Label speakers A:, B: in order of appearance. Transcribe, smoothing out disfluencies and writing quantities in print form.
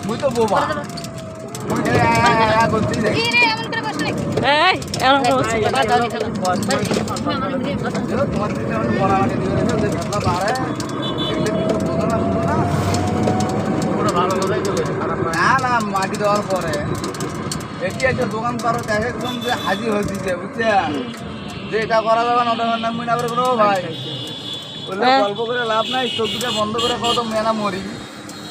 A: মুই তো বোবা মাটি দেওয়ার পরে এটি একটা দোকান পারো একদম যে হাজির হয়েছে বুঝছেন যে এটা করা যাবে না ওটা নাম মিনা করে ভাই গল্প করে লাভ নাই চোখ দুটো বন্ধ করে কত মেনা মরি